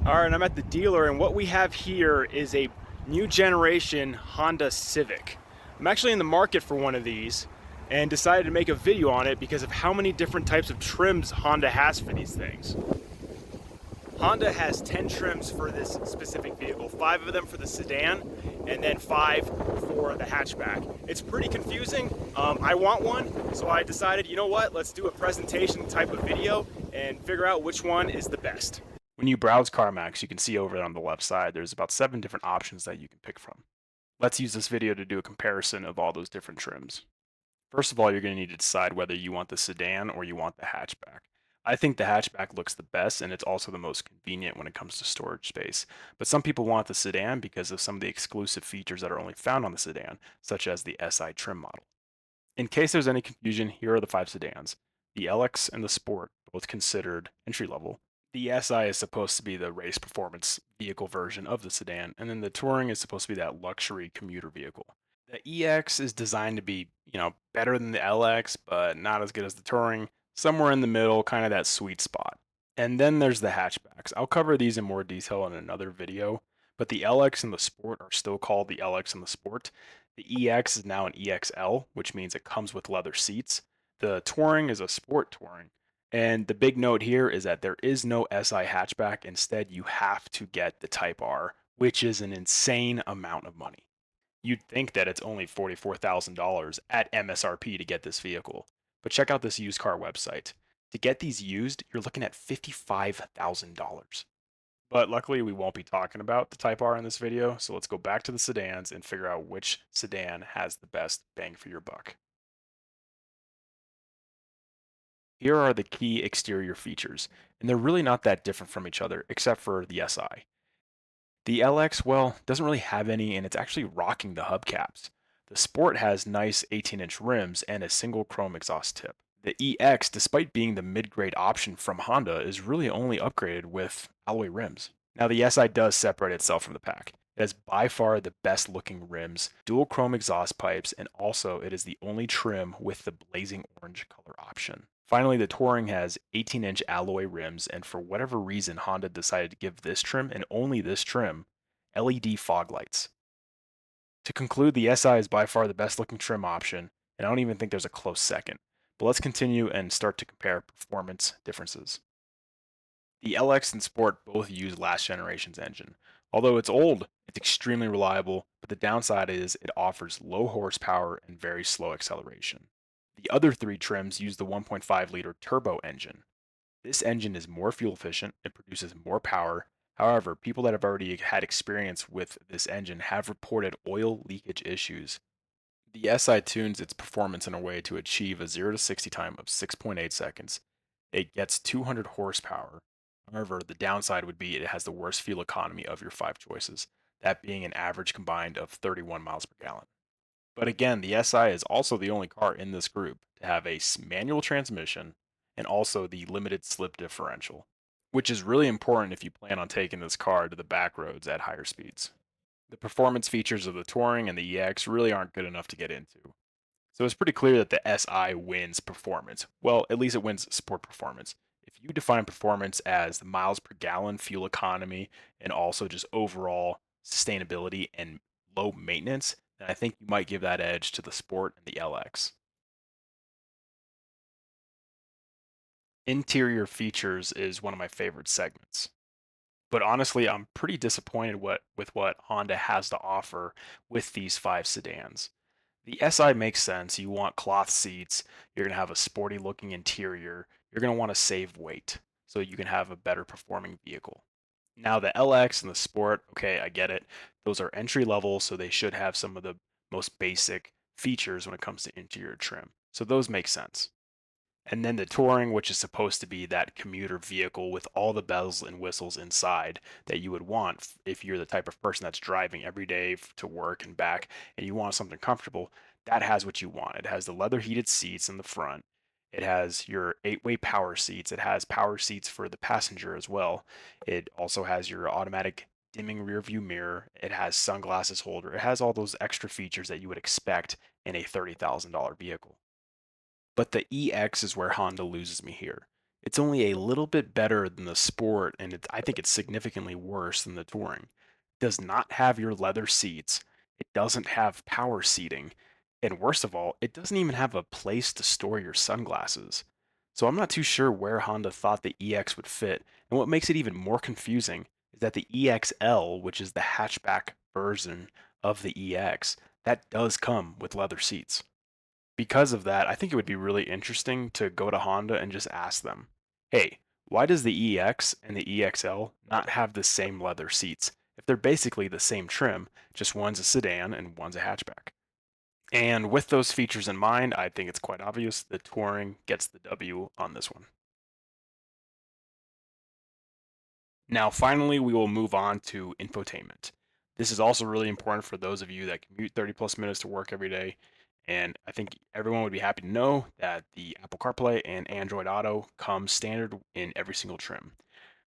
All right, I'm at the dealer, and what we have here is a new generation Honda Civic. I'm actually in the market for one of these and decided to make a video on it because of how many different types of trims Honda has for these things. Honda has 10 trims for this specific vehicle, 5 of them for the sedan, and then 5 for the hatchback. It's pretty confusing. I want one, so I decided, you know what, let's do a presentation type of video and figure out which one is the best. When you browse CarMax, you can see over on the left side, there's about 7 different options that you can pick from. Let's use this video to do a comparison of all those different trims. First of all, you're going to need to decide whether you want the sedan or you want the hatchback. I think the hatchback looks the best and it's also the most convenient when it comes to storage space. But some people want the sedan because of some of the exclusive features that are only found on the sedan, such as the SI trim model. In case there's any confusion, here are the 5 sedans. The LX and the Sport, both considered entry level. The SI is supposed to be the race performance vehicle version of the sedan, and then the Touring is supposed to be that luxury commuter vehicle. The EX is designed to be, better than the LX, but not as good as the Touring. Somewhere in the middle, kind of that sweet spot. And then there's the hatchbacks. I'll cover these in more detail in another video, but the LX and the Sport are still called the LX and the Sport. The EX is now an EXL, which means it comes with leather seats. The Touring is a Sport Touring. And the big note here is that there is no SI hatchback. Instead, you have to get the Type R, which is an insane amount of money. You'd think that it's only $44,000 at MSRP to get this vehicle. But check out this used car website. To get these used, you're looking at $55,000. But luckily, we won't be talking about the Type R in this video, so let's go back to the sedans and figure out which sedan has the best bang for your buck. Here are the key exterior features, and they're really not that different from each other, except for the SI. The LX, well, doesn't really have any, and it's actually rocking the hubcaps. The Sport has nice 18-inch rims and a single chrome exhaust tip. The EX, despite being the mid-grade option from Honda, is really only upgraded with alloy rims. Now, the SI does separate itself from the pack. It has by far the best looking rims, dual chrome exhaust pipes, and also it is the only trim with the blazing orange color option. Finally, the Touring has 18-inch alloy rims, and for whatever reason, Honda decided to give this trim, and only this trim, LED fog lights. To conclude, the SI is by far the best looking trim option, and I don't even think there's a close second. But let's continue and start to compare performance differences. The LX and Sport both use last generation's engine. Although it's old, it's extremely reliable, but the downside is it offers low horsepower and very slow acceleration. The other 3 trims use the 1.5-liter turbo engine. This engine is more fuel efficient, it produces more power. However, people that have already had experience with this engine have reported oil leakage issues. The SI tunes its performance in a way to achieve a 0 to 60 time of 6.8 seconds. It gets 200 horsepower. However, the downside would be it has the worst fuel economy of your 5 choices, that being an average combined of 31 miles per gallon. But again, the SI is also the only car in this group to have a manual transmission and also the limited slip differential, which is really important if you plan on taking this car to the back roads at higher speeds. The performance features of the Touring and the EX really aren't good enough to get into. So it's pretty clear that the SI wins performance. Well, at least it wins sport performance. If you define performance as the miles per gallon, fuel economy, and also just overall sustainability and low maintenance, then I think you might give that edge to the Sport and the LX. Interior features is one of my favorite segments. But honestly, I'm pretty disappointed with what Honda has to offer with these 5 sedans. The SI makes sense. You want cloth seats, you're going to have a sporty looking interior, you're going to want to save weight so you can have a better performing vehicle. Now, the LX and the Sport, okay, I get it. Those are entry level, so they should have some of the most basic features when it comes to interior trim. So those make sense. And then the Touring, which is supposed to be that commuter vehicle with all the bells and whistles inside that you would want if you're the type of person that's driving every day to work and back and you want something comfortable, that has what you want. It has the leather heated seats in the front. It has your 8-way power seats. It has power seats for the passenger as well. It also has your automatic dimming rear view mirror. It has sunglasses holder. It has all those extra features that you would expect in a $30,000 vehicle. But the EX is where Honda loses me here. It's only a little bit better than the Sport, and I think it's significantly worse than the Touring. It does not have your leather seats. It doesn't have power seating. And worst of all, it doesn't even have a place to store your sunglasses. So I'm not too sure where Honda thought the EX would fit. And what makes it even more confusing is that the EXL, which is the hatchback version of the EX, that does come with leather seats. Because of that, I think it would be really interesting to go to Honda and just ask them, hey, why does the EX and the EXL not have the same leather seats if they're basically the same trim, just one's a sedan and one's a hatchback? And with those features in mind, I think it's quite obvious the Touring gets the W on this one. Now, finally, we will move on to infotainment. This is also really important for those of you that commute 30 plus minutes to work every day. And I think everyone would be happy to know that the Apple CarPlay and Android Auto come standard in every single trim.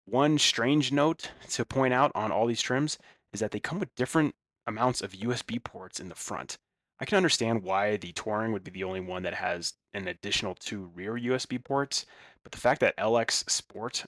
One strange note to point out on all these trims is that they come with different amounts of USB ports in the front. I can understand why the Touring would be the only one that has an additional two rear USB ports, but the fact that LX Sport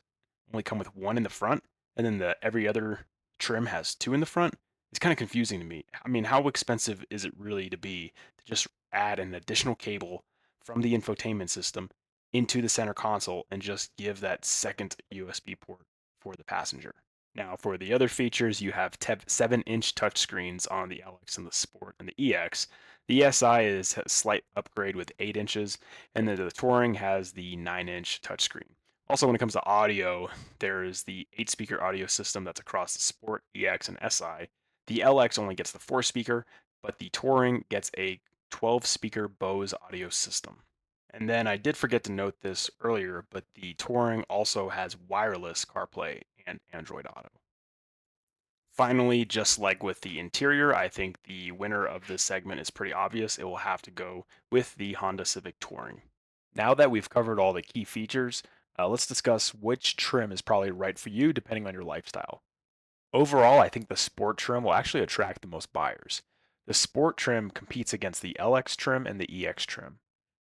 only come with one in the front and then the every other trim has two in the front is kind of confusing to me. I mean, how expensive is it really to be to just add an additional cable from the infotainment system into the center console and just give that second USB port for the passenger? Now, for the other features, you have 7-inch touchscreens on the LX and the Sport and the EX. The SI is a slight upgrade with 8 inches, and then the Touring has the 9-inch touchscreen. Also, when it comes to audio, there is the 8 speaker audio system that's across the Sport, EX, and SI. The LX only gets the 4 speaker, but the Touring gets a 12 speaker Bose audio system. And then I did forget to note this earlier, but the Touring also has wireless CarPlay and Android Auto. Finally, just like with the interior, I think the winner of this segment is pretty obvious. It will have to go with the Honda Civic Touring. Now that we've covered all the key features, let's discuss which trim is probably right for you depending on your lifestyle. Overall, I think the Sport trim will actually attract the most buyers. The Sport trim competes against the LX trim and the EX trim.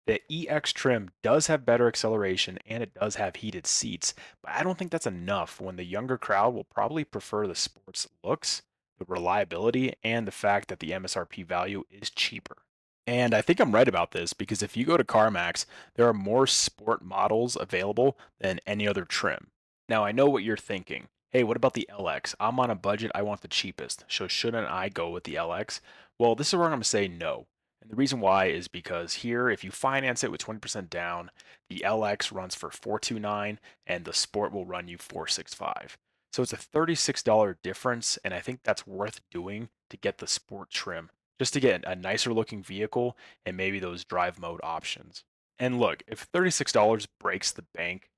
The EX trim does have better acceleration and it does have heated seats, but I don't think that's enough when the younger crowd will probably prefer the Sport's looks, the reliability, and the fact that the MSRP value is cheaper. And I think I'm right about this because if you go to CarMax, there are more sport models available than any other trim. Now, I know what you're thinking. Hey, what about the LX? I'm on a budget, I want the cheapest. So, shouldn't I go with the LX? Well, this is where I'm going to say no. And the reason why is because here, if you finance it with 20% down, the LX runs for 429 and the Sport will run you 465. So it's a $36 difference, and I think that's worth doing to get the Sport trim just to get a nicer looking vehicle and maybe those drive mode options. And look, if $36 breaks the bank,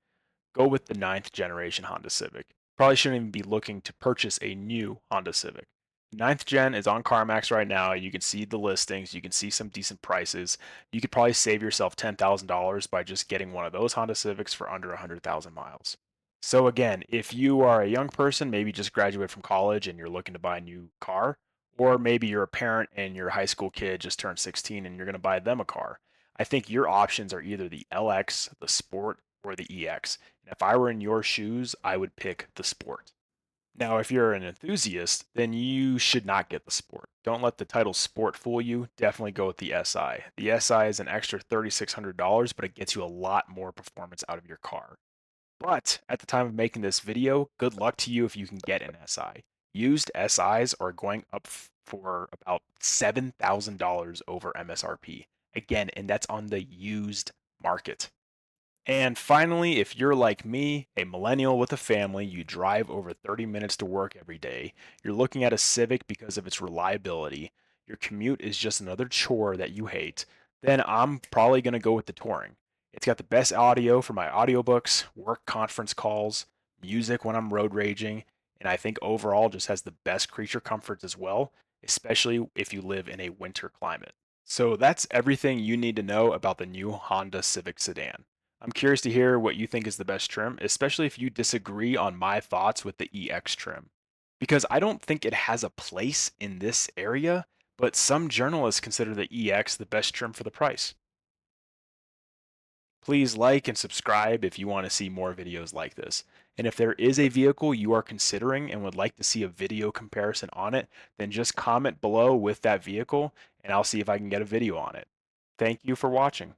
go with the ninth generation Honda Civic. Probably shouldn't even be looking to purchase a new Honda Civic. Ninth gen is on CarMax right now. You can see the listings, you can see some decent prices. You could probably save yourself $10,000 by just getting one of those Honda Civics for under 100,000 miles. So again, if you are a young person, maybe just graduated from college and you're looking to buy a new car, or maybe you're a parent and your high school kid just turned 16 and you're going to buy them a car, I think your options are either the LX, the Sport, or the EX. And if I were in your shoes, I would pick the Sport. Now, if you're an enthusiast, then you should not get the Sport. Don't let the title Sport fool you. Definitely go with the SI. The SI is an extra $3,600, but it gets you a lot more performance out of your car. But at the time of making this video, good luck to you if you can get an SI. Used SIs are going up for about $7,000 over MSRP. Again, and that's on the used market. And finally, if you're like me, a millennial with a family, you drive over 30 minutes to work every day, you're looking at a Civic because of its reliability, your commute is just another chore that you hate, then I'm probably going to go with the Touring. It's got the best audio for my audiobooks, work conference calls, music when I'm road raging, and I think overall just has the best creature comforts as well, especially if you live in a winter climate. So that's everything you need to know about the new Honda Civic Sedan. I'm curious to hear what you think is the best trim, especially if you disagree on my thoughts with the EX trim. Because I don't think it has a place in this area, but some journalists consider the EX the best trim for the price. Please like and subscribe if you want to see more videos like this. And if there is a vehicle you are considering and would like to see a video comparison on it, then just comment below with that vehicle and I'll see if I can get a video on it. Thank you for watching.